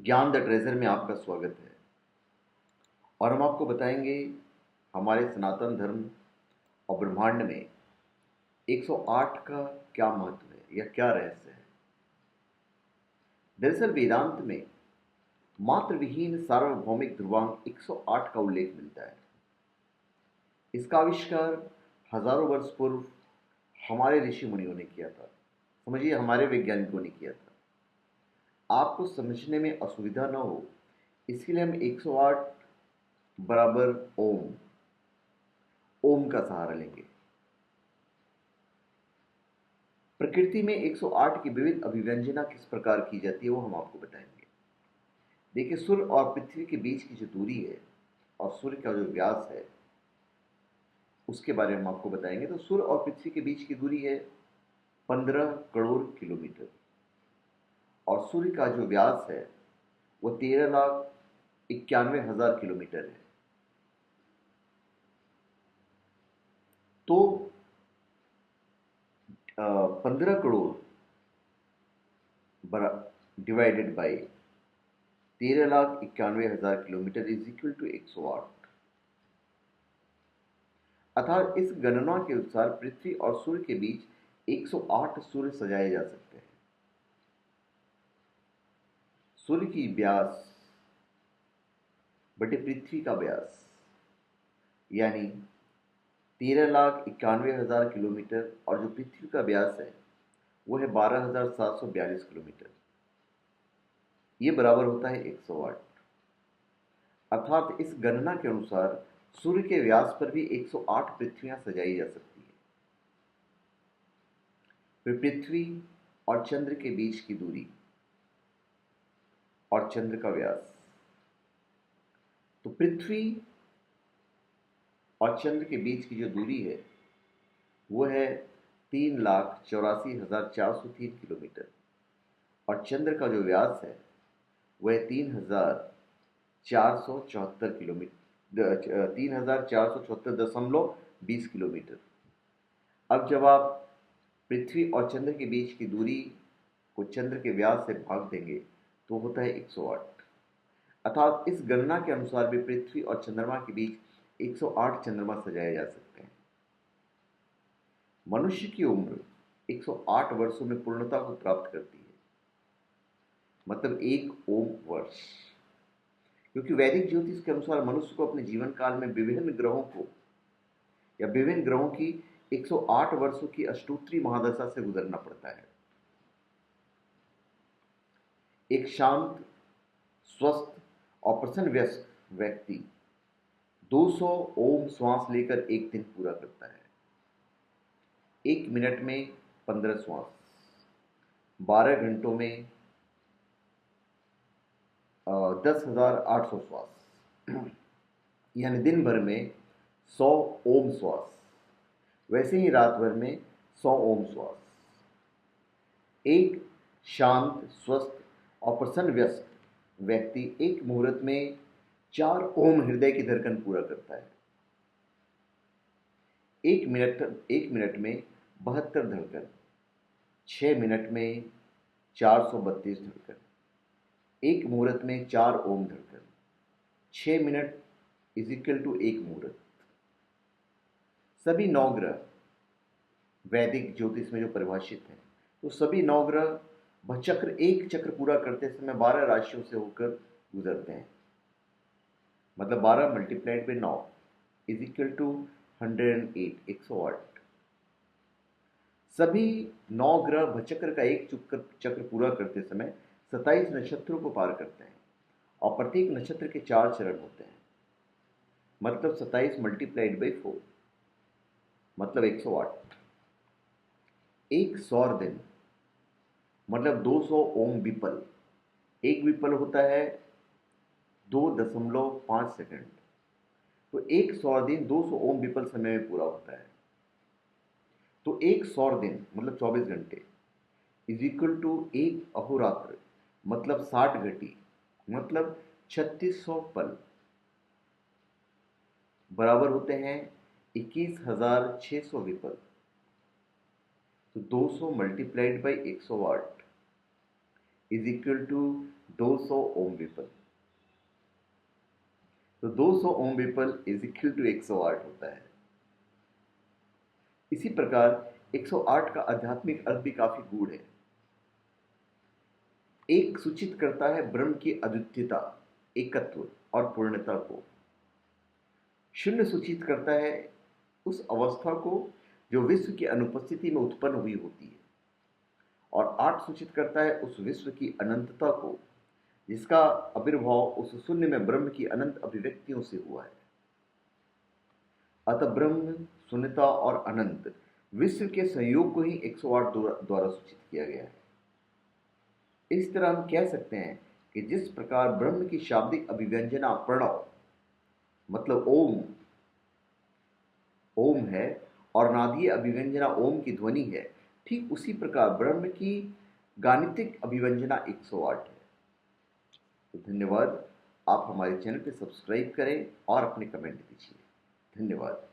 ज्ञान the treasure में आपका स्वागत है। और हम आपको बताएंगे हमारे सनातन धर्म और ब्रह्मांड में 108 का क्या महत्व है या क्या रहस्य है। दरअसल वेदांत में मात्र विहीन सार्वभौमिक ध्रुवांक 108 का उल्लेख मिलता है। इसका आविष्कार हजारों वर्ष पूर्व हमारे ऋषि मुनियों ने किया था। समझिए, हमारे वैज्ञानिकों ने किया था। आपको समझने में असुविधा न हो इसके लिए हम 108 बराबर ओम ओम का सहारा लेंगे। प्रकृति में 108 की विविध अभिव्यंजना किस प्रकार की जाती है वो हम आपको बताएंगे। देखिए, सूर्य और पृथ्वी के बीच की जो दूरी है और सूर्य का जो व्यास है उसके बारे में हम आपको बताएंगे। तो सूर्य और पृथ्वी के बीच की दूरी है 15 करोड़ किलोमीटर और सूर्य का जो व्यास है वो 13,91,000 किलोमीटर है। तो 15 crore divided by 13,91,000 kilometre is equal to 108। अर्थात इस गणना के अनुसार पृथ्वी और सूर्य के बीच 108 सूर्य सजाए जा सकते हैं। सूर्य की व्यास बटे पृथ्वी का व्यास यानी 13,91,000 किलोमीटर और जो पृथ्वी का व्यास है वो है 12,742 किलोमीटर। ये बराबर होता है 108। अर्थात इस गणना के अनुसार सूर्य के व्यास पर भी 108 पृथ्वियां सजाई जा सकती है। फिर पृथ्वी और चंद्र के बीच की दूरी और चंद्र का व्यास। तो पृथ्वी और चंद्र के बीच की जो दूरी है वो है 3,84,403 किलोमीटर और चंद्र का जो व्यास है वह 3,474 किलोमीटर 3,474.20 किलोमीटर। अब जब आप पृथ्वी और चंद्र के बीच की दूरी को चंद्र के व्यास से भाग देंगे तो होता है 108। अर्थात इस गणना के अनुसार भी पृथ्वी और चंद्रमा के बीच 108 चंद्रमा सजाए जा सकते हैं। मनुष्य की उम्र 108 वर्षों में पूर्णता को प्राप्त करती है, मतलब एक ओम वर्ष। क्योंकि वैदिक ज्योतिष के अनुसार मनुष्य को अपने जीवन काल में विभिन्न ग्रहों की 108 वर्षों की अष्टोत्तरी महादशा से गुजरना पड़ता है। एक शांत, स्वस्थ और प्रसन्न वयस्क व्यक्ति 200 ओम श्वास लेकर एक दिन पूरा करता है। एक मिनट में 15 श्वास, 12 घंटों में 10,800 श्वास, यानी दिन भर में 100 ओम श्वास। वैसे ही रात भर में 100 ओम श्वास। एक शांत, स्वस्थ और प्रसन्न वयस्क व्यक्ति एक मुहूर्त में 4 ओम हृदय की धड़कन पूरा करता है। एक मिनट में 72 धड़कन, 6 मिनट में 432 धड़कन, एक मुहूर्त में 4 ओम धड़कन, 6 मिनट इज इक्वल टू एक मुहूर्त। सभी 9 ग्रह वैदिक ज्योतिष में जो परिभाषित हैं, तो सभी 9 ग्रह एक चक्र पूरा करते समय 12 राशियों से होकर गुजरते हैं। मतलब 12 multiplied by 9 is equal to 108, 108। सभी 9 ग्रह भचक्र का एक चक्र पूरा करते समय 27 नक्षत्रों को पार करते हैं और प्रत्येक नक्षत्र के 4 चरण होते हैं। मतलब 27 मल्टीप्लाइड बाई 4 मतलब 108। एक सौर दिन मतलब 200 ओम विपल। एक विपल होता है 2.5 सेकंड। तो एक सौर दिन 200 ओम विपल समय में पूरा होता है। तो एक सौर दिन मतलब 24 घंटे इज इक्वल टू एक अहोरात्र मतलब 60 घटी मतलब 3600 पल बराबर होते हैं 21,600 विपल। तो 200 multiplied by 108 is equal to 200 ओम विपल। तो 200 ओम विपल इज इक्वल टू 108 होता है। इसी प्रकार 108 का आध्यात्मिक अर्थ भी काफी गूढ़ है। एक सूचित करता है ब्रह्म की अद्वितीयता, एकत्व और पूर्णता को। शून्य सूचित करता है उस अवस्था को जो विश्व की अनुपस्थिति में उत्पन्न हुई होती है। और 8 सूचित करता है उस विश्व की अनंतता को जिसका आविर्भाव उस शून्य में ब्रह्म की अनंत अभिव्यक्तियों से हुआ है। अतः ब्रह्म, शून्यता और अनंत विश्व के संयोग को ही 108 द्वारा सूचित किया गया है। इस तरह हम कह सकते हैं कि जिस प्रकार ब्रह्म की शाब्दिक अभिव्यंजना प्रणव मतलब ओम ओम है और नादीय अभिव्यंजना ओम की ध्वनि है, ठीक उसी प्रकार ब्रह्म की गाणितिक अभिव्यंजना 108 है। तो धन्यवाद। आप हमारे चैनल पे सब्सक्राइब करें और अपने कमेंट दीजिए। धन्यवाद।